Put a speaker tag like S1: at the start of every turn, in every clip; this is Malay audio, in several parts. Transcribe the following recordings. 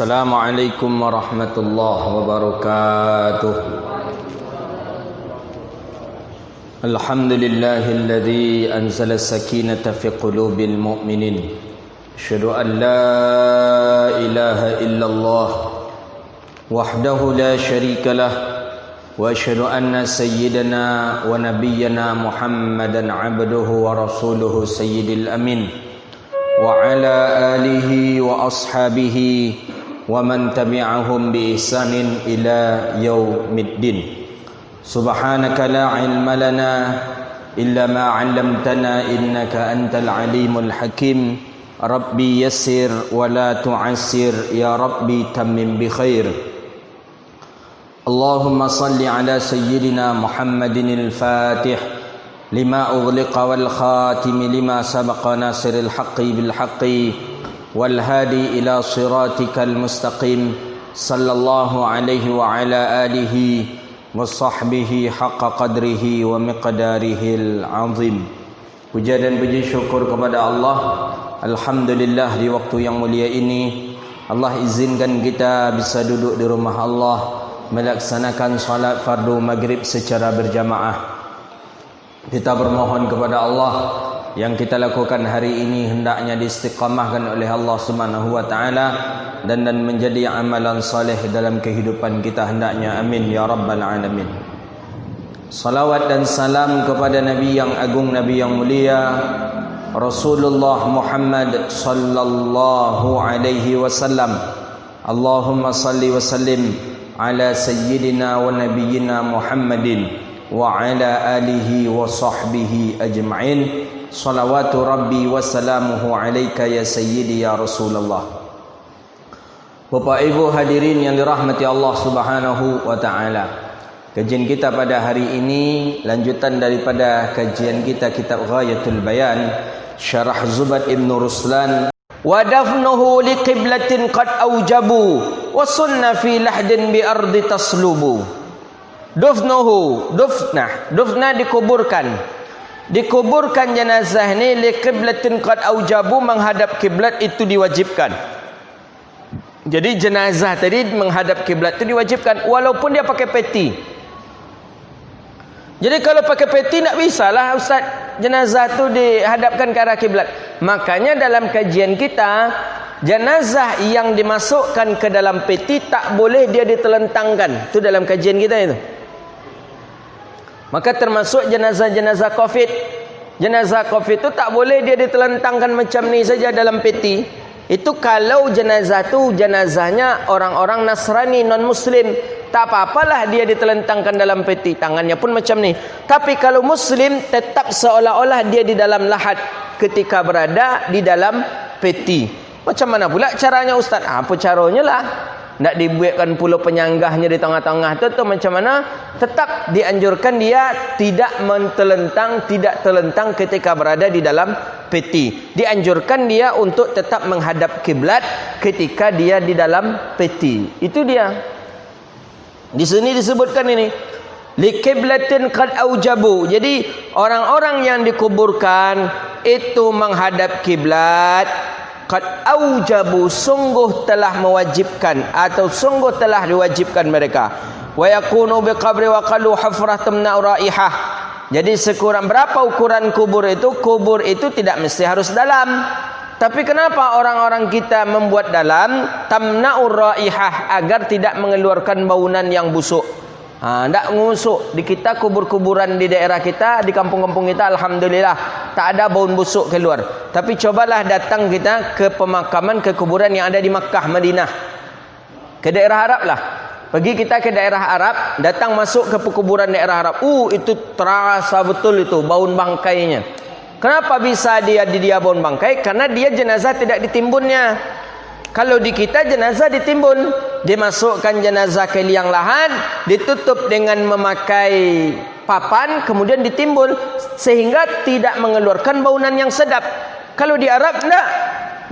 S1: Assalamualaikum warahmatullahi wabarakatuh. Alhamdulillahilladzi anzala as-sakinata fi qulubil mu'minin. Asyhadu an la ilaha illallah wahdahu la syarika lah wa asyhadu anna sayyidana wa nabiyyana Muhammadan abduhu wa rasuluhu sayyidil amin wa ala alihi wa ashabihi wa man tabi'ahum bi ihsanin ila yaumiddin. Subhanaka la ilma lana illa ma 'allamtana innaka antal alimul hakim. Rabbi yassir wa la tu'assir ya rabbi tammim bi khair. Allahumma salli ala sayyidina Muhammadin al-Fatih lima ughliqa wal khatim lima sabaqa nasiril haqqi bil haqqi wal hadi ila siratikal mustaqim sallallahu alaihi wa ala alihi wa sahbihi haqqa qadrihi wa miqdarihil azim. Puja dan puji syukur kepada Allah. Alhamdulillah, di waktu yang mulia ini Allah izinkan kita bisa duduk di rumah Allah melaksanakan salat fardu maghrib secara berjamaah. Kita bermohon kepada Allah yang kita lakukan hari ini hendaknya diistiqamahkan oleh Allah Subhanahu wa taala dan menjadi amalan saleh dalam kehidupan kita hendaknya. Amin ya rabbal alamin. Salawat dan salam kepada Nabi yang agung, Nabi yang mulia, Rasulullah Muhammad sallallahu alaihi wasallam. Allahumma salli wa sallim ala sayyidina wa nabiyyina Muhammadin wa ala alihi wa sahbihi ajma'in. Salawatu rabbi wa salamuhu alaika ya sayyidi ya Rasulullah. Bapak Ibu hadirin yang dirahmati Allah Subhanahu wa taala. Kajian kita pada hari ini lanjutan daripada kajian kita kitab Ghayatul Bayan Syarah Zubat Ibn Ruslan. Wa dafnuhu li qiblatin qad aujabu wa sunna fi lahdin bi ardi taslubu. Dufnuhu, dufna dikuburkan jenazah ini li qiblatin qad aujabu, menghadap kiblat itu diwajibkan. Jadi jenazah tadi menghadap kiblat itu diwajibkan walaupun dia pakai peti. Jadi kalau pakai peti tak bisalah ustaz, jenazah tu dihadapkan ke arah kiblat. Makanya dalam kajian kita, jenazah yang dimasukkan ke dalam peti tak boleh dia ditelentangkan. Itu dalam kajian kita itu. Maka termasuk jenazah-jenazah Covid. Jenazah Covid itu tak boleh dia ditelentangkan macam ni saja dalam peti. Itu kalau jenazah tu jenazahnya orang-orang Nasrani non-Muslim, tak apa-apalah dia ditelentangkan dalam peti, tangannya pun macam ni. Tapi kalau Muslim tetap seolah-olah dia di dalam lahat ketika berada di dalam peti. Macam mana pula caranya ustaz? Apa caranya lah? Tak dibuatkan pula penyanggahnya di tengah-tengah tu macam mana? Tetap dianjurkan dia tidak tidak telentang ketika berada di dalam peti. Dianjurkan dia untuk tetap menghadap kiblat ketika dia di dalam peti. Itu dia. Di sini disebutkan ini li qiblatin qad aujabu. Jadi orang-orang yang dikuburkan itu menghadap kiblat. Qad aujabu, sungguh telah mewajibkan atau sungguh telah diwajibkan mereka. Wa yakunu biqabri wa qalu hafrah tamna'u raihah. Jadi sekurang berapa ukuran kubur itu tidak mesti harus dalam. Tapi kenapa orang-orang kita membuat dalam? Tamna'u raihah, agar tidak mengeluarkan baunan yang busuk. Tak ngusuk. Di kita kubur-kuburan di daerah kita, di kampung-kampung kita, alhamdulillah tak ada bau busuk keluar. Tapi cobalah datang kita ke pemakaman, ke kuburan yang ada di Makkah, Madinah, ke daerah Arab lah. Pergi kita ke daerah Arab, datang masuk ke kuburan daerah Arab. Itu terasa betul itu baun bangkainya. Kenapa bisa dia baun bangkai? Karena dia jenazah tidak ditimbunnya. Kalau di kita jenazah ditimbun, dimasukkan jenazah ke liang lahat, ditutup dengan memakai papan, kemudian ditimbun sehingga tidak mengeluarkan baunan yang sedap. Kalau di Arab enggak.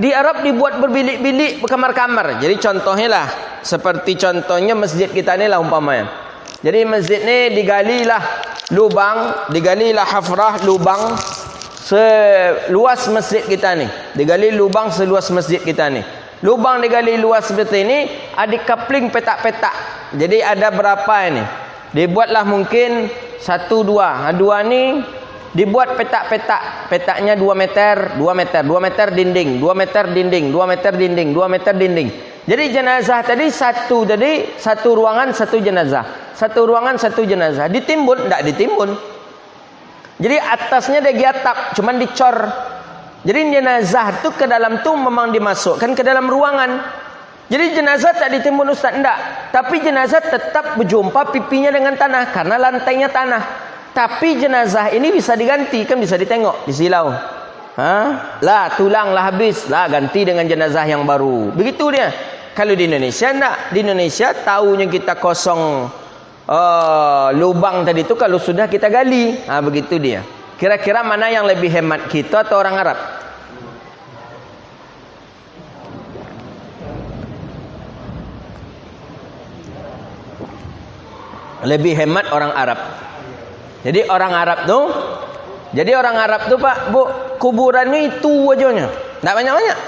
S1: Di Arab dibuat berbilik-bilik, berkamar-kamar. Jadi contohnya lah, seperti contohnya masjid kita ni lah umpamanya. Jadi masjid ni digalilah lubang, digalilah hafrah lubang seluas masjid kita ni. Digali lubang seluas masjid kita ni. Lubang digali luas seperti ini, ada coupling petak-petak. Jadi ada berapa ini? Dibuatlah mungkin 1, 2. 2 ni dibuat petak-petak. Petaknya 2 meter, 2 meter, 2 meter dinding, 2 meter dinding, 2 meter dinding, 2 meter dinding. Jadi jenazah tadi satu ruangan satu jenazah. Satu ruangan satu jenazah. Ditimbun? Tak ditimbun. Jadi atasnya ada atap, cuman dicor. Jadi jenazah tu ke dalam tu memang dimasukkan ke dalam ruangan. Jadi jenazah tak ditimbun Ustaz, enggak. Tapi jenazah tetap berjumpa pipinya dengan tanah karena lantainya tanah. Tapi jenazah ini bisa diganti, kan bisa ditengok, disilau. Lah tulang lah habis, lah ganti dengan jenazah yang baru. Begitu dia. Kalau di Indonesia enggak. Di Indonesia tahunya kita kosong lubang tadi tu kalau sudah kita gali. Begitu dia. Kira-kira mana yang lebih hemat, kita atau orang Arab? Lebih hemat orang Arab. Jadi orang Arab tu Pak, Bu, kuburannya itu wajahnya. Tak banyak-banyak.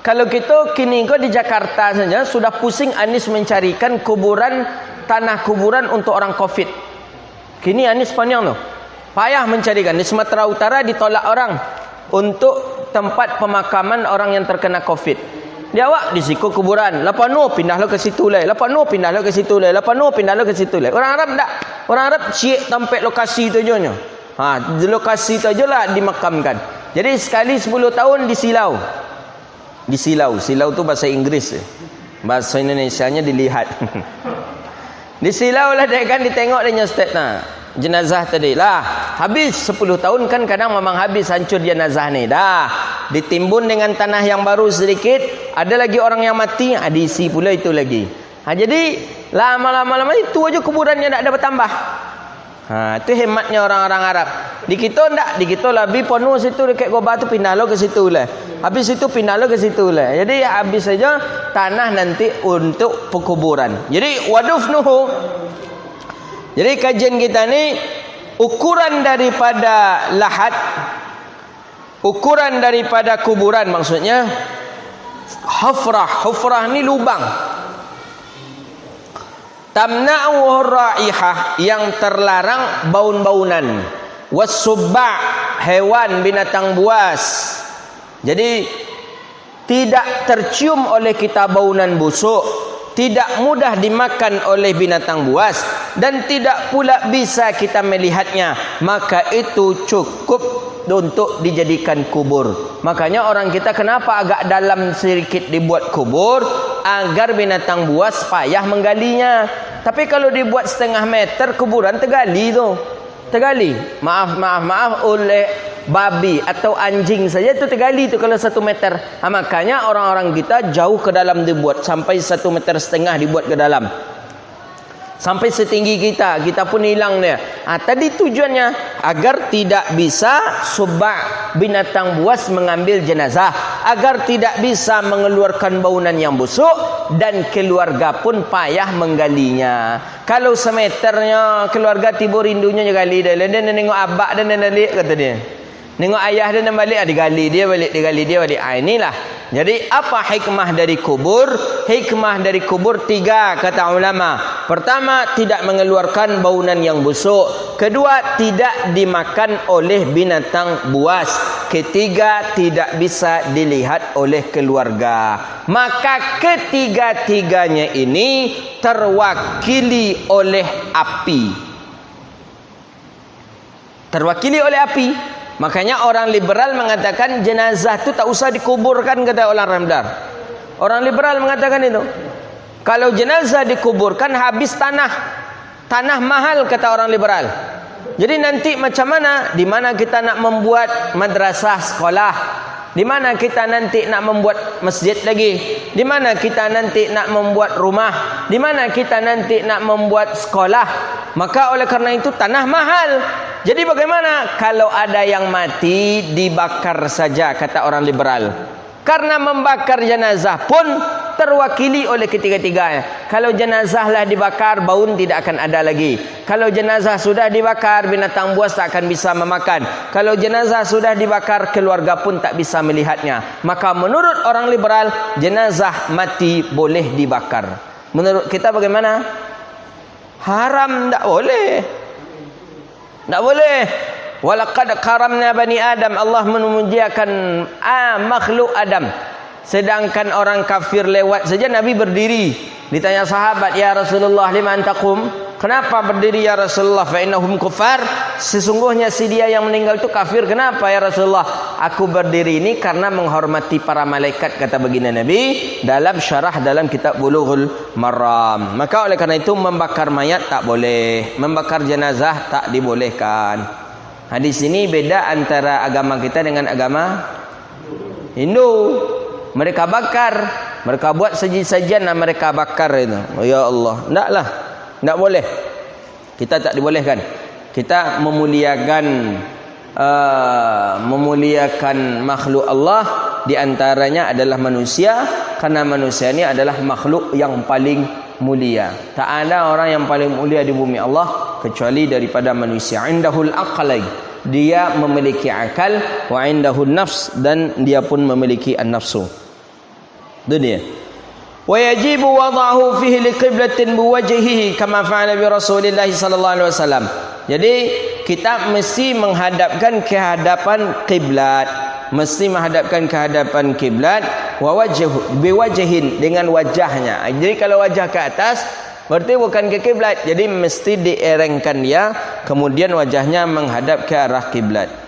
S1: Kalau kita kini di Jakarta saja sudah pusing Anies mencarikan tanah kuburan untuk orang Covid. Kini Anies panjang tu. Payah mencarikan. Di Sumatera Utara ditolak orang untuk tempat pemakaman orang yang terkena Covid. Dia awak di siku kuburan. Lepas no pindahlah ke situ lah. Lepas no pindahlah ke situ lah. Lepas no pindahlah ke situ lah. Orang Arab tak. Orang Arab cik tempat lokasi tu je. Lokasi tu je lah dimakamkan. Jadi sekali 10 tahun disilau. Silau tu bahasa Inggris. Bahasa Indonesianya dilihat. Disilau lah dia kan, ditengok dia Ustaz. Jenazah tadi lah habis 10 tahun kan, kadang memang habis hancur jenazah ni. Dah ditimbun dengan tanah yang baru sedikit, ada lagi orang yang mati, diisi pula itu lagi. Jadi lama-lama itu aja kuburannya tak ada bertambah. Itu hematnya orang-orang Arab. Di kita enggak, di kita lebih penuh situ dekat Goba tu pindah lo ke situ lah. Habis itu pindah lo ke situ lah. Jadi habis saja tanah nanti untuk pekuburan. Jadi wadufnuhu. Jadi kajian kita ni ukuran daripada lahat, ukuran daripada kuburan maksudnya hufrah ni lubang. Tamna'u raihah, yang terlarang baun-baunan. Wasubba' hewan binatang buas. Jadi tidak tercium oleh kita baunan busuk, tidak mudah dimakan oleh binatang buas, dan tidak pula bisa kita melihatnya, maka itu cukup untuk dijadikan kubur. Makanya orang kita kenapa agak dalam sedikit dibuat kubur, agar binatang buas payah menggalinya. Tapi kalau dibuat 0,5 meter kuburan tergali tu. Tergali. Maaf oleh babi atau anjing saja tu tergali tu kalau 1 meter. Makanya orang-orang kita jauh ke dalam dibuat, sampai 1,5 meter dibuat ke dalam. Sampai setinggi kita pun hilang dia. Tadi tujuannya agar tidak bisa subak binatang buas mengambil jenazah, agar tidak bisa mengeluarkan baunan yang busuk, dan keluarga pun payah menggalinya. Kalau 1 meternya keluarga tiba rindunya gali dia. Dia nengok abak dan balik kata dia. Nengok ayah dia dan balik, digali dia balik. Inilah. Jadi apa hikmah dari kubur? Hikmah dari kubur 3 kata ulama. Pertama, tidak mengeluarkan baunan yang busuk. Kedua, tidak dimakan oleh binatang buas. Ketiga, tidak bisa dilihat oleh keluarga. Maka ketiga-tiganya ini terwakili oleh api. Terwakili oleh api. Makanya orang liberal mengatakan jenazah itu tak usah dikuburkan, kata orang Ramdar. Orang liberal mengatakan itu. Kalau jenazah dikuburkan habis tanah. Tanah mahal, kata orang liberal. Jadi nanti macam mana? Di mana kita nak membuat madrasah sekolah? Di mana kita nanti nak membuat masjid lagi? Di mana kita nanti nak membuat rumah? Di mana kita nanti nak membuat sekolah? Maka oleh kerana itu tanah mahal. Jadi bagaimana kalau ada yang mati dibakar saja, kata orang liberal. Karena membakar jenazah pun terwakili oleh ketiga-tiganya. Kalau jenazahlah dibakar, baun tidak akan ada lagi. Kalau jenazah sudah dibakar, binatang buas tak akan bisa memakan. Kalau jenazah sudah dibakar, keluarga pun tak bisa melihatnya. Maka menurut orang liberal, jenazah mati boleh dibakar. Menurut kita bagaimana? Haram, tak boleh. Tak boleh. Walaqad karamna bani Adam. Allah memujiakan makhluk Adam. Sedangkan orang kafir lewat saja Nabi berdiri. Ditanya sahabat, ya Rasulullah liman taqum? Kenapa berdiri ya Rasulullah? Fa innahum kufar. Sesungguhnya si dia yang meninggal itu kafir. Kenapa ya Rasulullah? Aku berdiri ini karena menghormati para malaikat, kata baginda Nabi dalam syarah dalam kitab Bulughul Maram. Maka oleh karena itu membakar mayat tak boleh, membakar jenazah tak dibolehkan. Hadis ini beda antara agama kita dengan agama Hindu. Mereka bakar, mereka buat sajian-sajian dan mereka bakar itu. Oh, ya Allah, taklah, tak boleh. Kita tak dibolehkan. Kita memuliakan makhluk Allah, di antaranya adalah manusia, karena manusia ini adalah makhluk yang paling mulia. Tak ada orang yang paling mulia di bumi Allah kecuali daripada manusia. Indahul aqlai, dia memiliki akal, wa indahun nafs, dan dia pun memiliki an-nafsu. Itu dia. Wa yajibu wada'ahu fihi liqiblatin biwajhihi kama fa'ala bi Rasulillah sallallahu alaihi wasallam. Jadi kita mesti menghadapkan ke hadapan kiblat, mesti menghadapkan ke hadapan kiblat wa wajhu biwajhin, dengan wajahnya. Jadi kalau wajah ke atas berarti bukan ke kiblat. Jadi mesti dierengkan dia, kemudian wajahnya menghadap ke arah kiblat.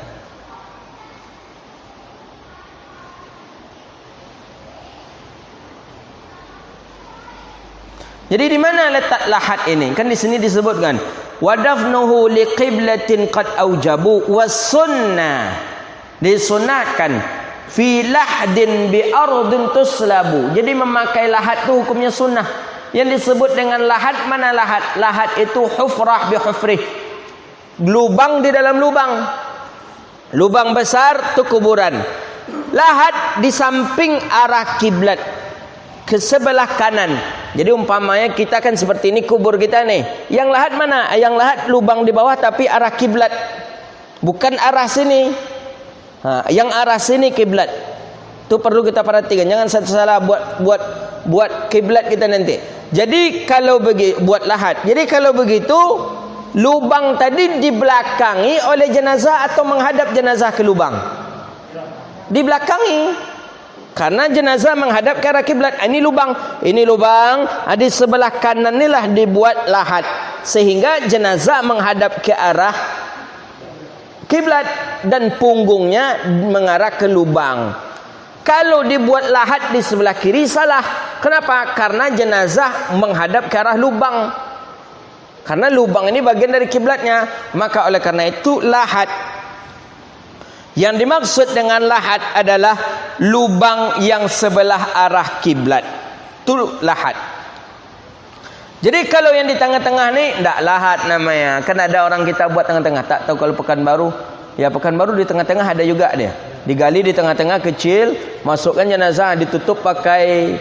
S1: Jadi di mana letak lahat ini? Kan di sini disebutkan wadafnuhu liqiblatin qad aujabu was-sunnah, disunahkan fi lahdin bi ardin tuslabu. Jadi memakai lahat itu hukumnya sunnah. Yang disebut dengan lahat, mana lahat? Lahat itu hufrah bi hufrih, lubang di dalam lubang. Lubang besar itu kuburan. Lahat di samping arah kiblat, ke sebelah kanan. Jadi umpamanya kita kan seperti ini kubur kita nih. Yang lahat mana? Yang lahat lubang di bawah tapi arah kiblat, bukan arah sini. Yang arah sini kiblat. Itu perlu kita perhatikan. Jangan salah buat kiblat kita nanti. Jadi kalau buat lahat. Jadi kalau begitu, lubang tadi dibelakangi oleh jenazah atau menghadap jenazah ke lubang? Dibelakangi. Karena jenazah menghadap ke arah kiblat. Ini lubang, di sebelah kanan inilah dibuat lahat, sehingga jenazah menghadap ke arah kiblat dan punggungnya mengarah ke lubang. Kalau dibuat lahat di sebelah kiri salah. Kenapa? Karena jenazah menghadap ke arah lubang. Karena lubang ini bagian dari kiblatnya. Maka oleh karena itu lahat. Yang dimaksud dengan lahat adalah lubang yang sebelah arah kiblat. Itu lahat. Jadi kalau yang di tengah-tengah ni tak lahat namanya. Kan ada orang kita buat tengah-tengah. Tak tahu kalau Pekanbaru. Ya Pekanbaru di tengah-tengah ada juga dia. Digali di tengah-tengah kecil, masukkan jenazah, ditutup pakai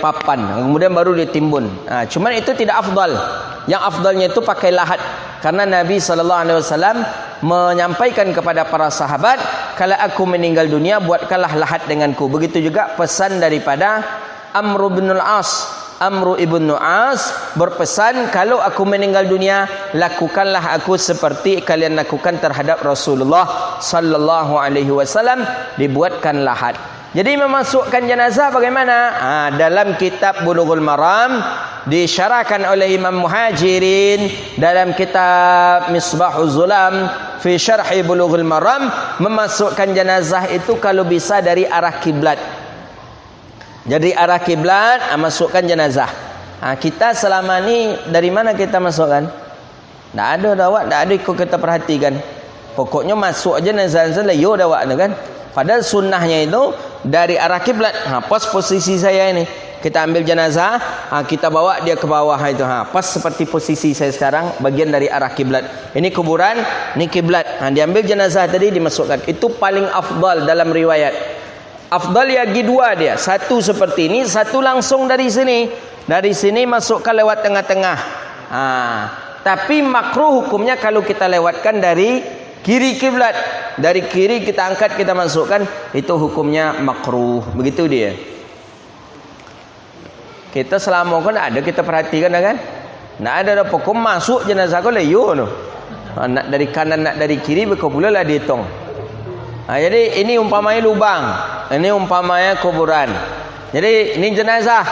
S1: papan. Kemudian baru ditimbun. Cuman itu tidak afdal. Yang afdalnya itu pakai lahat. Karena Nabi SAW menyampaikan kepada para sahabat, kalau aku meninggal dunia, buatkanlah lahat denganku. Begitu juga pesan daripada Amr ibn As berpesan, kalau aku meninggal dunia, lakukanlah aku seperti kalian lakukan terhadap Rasulullah sallallahu alaihi wasallam, dibuatkan lahat. Jadi memasukkan jenazah bagaimana? Dalam kitab Bulughul Maram disyarahkan oleh Imam Muhajirin dalam kitab Misbahuz Zulam fi syarhi Bulughul Maram, memasukkan jenazah itu kalau bisa dari arah kiblat. Jadi arah kiblat, masukkan jenazah. Kita selama ni dari mana kita masukkan? Tak ada dawak, tak ada ikut kita perhatikan. Pokoknya masuk aja jenazah yo dawak tu kan. Padahal sunnahnya itu dari arah kiblat. Pas posisi saya ini, kita ambil jenazah, kita bawa dia ke bawah itu. Pas seperti posisi saya sekarang, bagian dari arah kiblat. Ini kuburan, ini kiblat. Diambil jenazah tadi dimasukkan. Itu paling afdal dalam riwayat. Afdal bagi dua dia. Satu seperti ini, satu langsung dari sini. Dari sini masukkan lewat tengah-tengah. Tapi makruh hukumnya kalau kita lewatkan dari kiri kiblat. Dari kiri kita angkat, kita masukkan, itu hukumnya makruh. Begitu dia. Kita selama kan ada, kita perhatikan kan? Nak ada pokok masuk jenazah kau leyo no. Nak dari kanan, nak dari kiri, bekau pula lah dihitung. Jadi ini umpamanya lubang, ini umpamanya kuburan. Jadi ini jenazah.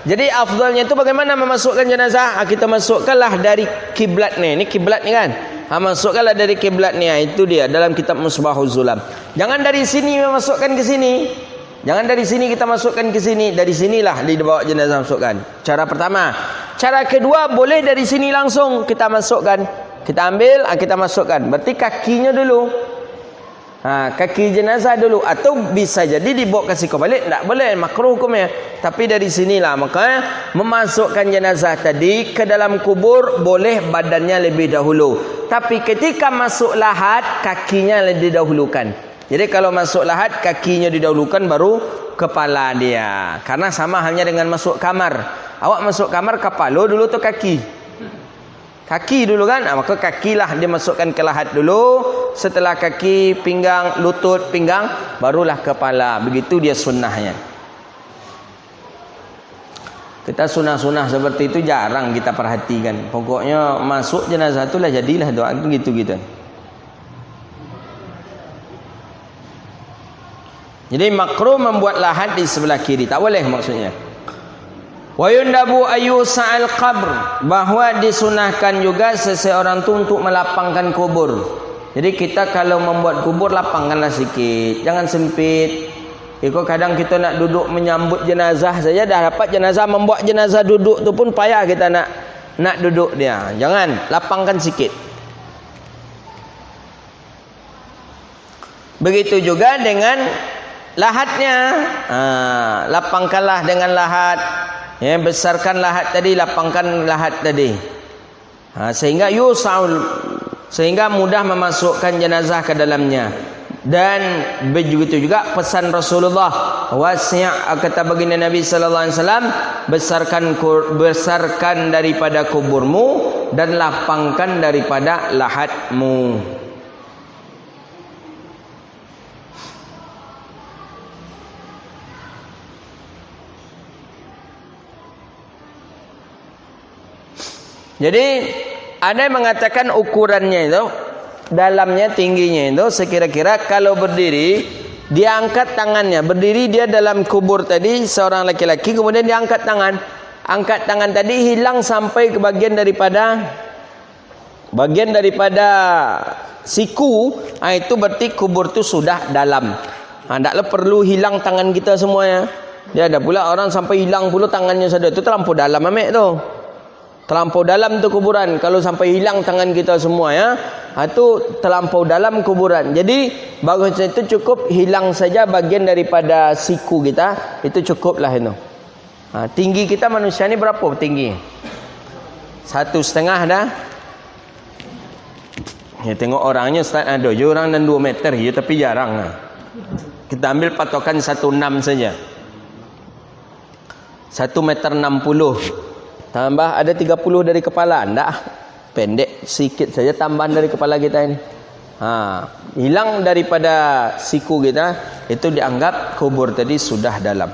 S1: Jadi afdalnya itu bagaimana memasukkan jenazah? Kita masukkanlah dari kiblat ni. Ini kiblat ni kan? Masukkanlah dari kiblat ni. Itu dia dalam kitab Musbahuz Zulam. Jangan dari sini memasukkan ke sini. Jangan dari sini kita masukkan ke sini. Dari sinilah dibawa jenazah masukkan. Cara pertama. Cara kedua, boleh dari sini langsung kita masukkan. Kita ambil, kita masukkan. Berarti kakinya dulu. Kaki jenazah dulu. Atau bisa jadi dibawa kasih kau balik. Tak boleh, makruh hukumnya. Tapi dari sinilah. Maka memasukkan jenazah tadi ke dalam kubur, boleh badannya lebih dahulu. Tapi ketika masuk lahat, kakinya didahulukan. Jadi kalau masuk lahat, kakinya didahulukan, baru kepala dia. Karena sama halnya dengan masuk kamar. Awak masuk kamar, kepala dulu atau kaki? Kaki dulu kan? Maka kakilah dia masukkan ke lahat dulu. Setelah kaki, pinggang, lutut, pinggang, barulah kepala. Begitu dia sunnahnya. Kita sunnah-sunnah seperti itu jarang kita perhatikan. Pokoknya masuk jenazah itulah jadilah doa gitu-gitu. Jadi makruh membuat lahat di sebelah kiri. Tak boleh maksudnya. Wa yundabu ayyusa'al qabr, bahwa disunahkan juga seseorang itu untuk melapangkan kubur. Jadi kita kalau membuat kubur, lapangkanlah sikit, jangan sempit. Kadang kita nak duduk menyambut jenazah saja dah dapat jenazah, membuat jenazah duduk tu pun payah kita nak duduk dia. Jangan, lapangkan sikit. Begitu juga dengan lahatnya. Lapangkanlah dengan lahat. Ya, besarkan lahat tadi, lapangkan lahat tadi. Sehingga sehingga mudah memasukkan jenazah ke dalamnya. Dan begitu juga pesan Rasulullah, wasi' kata baginda Nabi sallallahu alaihi wasallam, besarkan daripada kuburmu dan lapangkan daripada lahatmu. Jadi ada yang mengatakan ukurannya itu, dalamnya, tingginya itu sekira-kira kalau berdiri dia angkat tangannya. Berdiri dia dalam kubur tadi seorang laki-laki, kemudian dia angkat tangan. Angkat tangan tadi hilang sampai ke bagian daripada siku. Itu berarti kubur itu sudah dalam. Tidaklah perlu hilang tangan kita semuanya. Dia ada pula orang sampai hilang pula tangannya saja. Itu terlampau dalam amek tu. Terlampau dalam tu kuburan. Kalau sampai hilang tangan kita semua ya, itu terlampau dalam kuburan. Jadi bagusnya itu cukup hilang saja bagian daripada siku kita, itu cukuplah itu. Tinggi kita manusia ni berapa tinggi? 1,5 dah. Ya, tengok orangnya start ada je orang dan 2 meter ya, tapi jarang. Kita ambil patokan 1,6 saja. 1,60 meter. Tambah ada 30 dari kepala. Enggak, pendek sikit saja tambahan dari kepala kita ini. Hilang daripada siku kita, itu dianggap kubur tadi sudah dalam.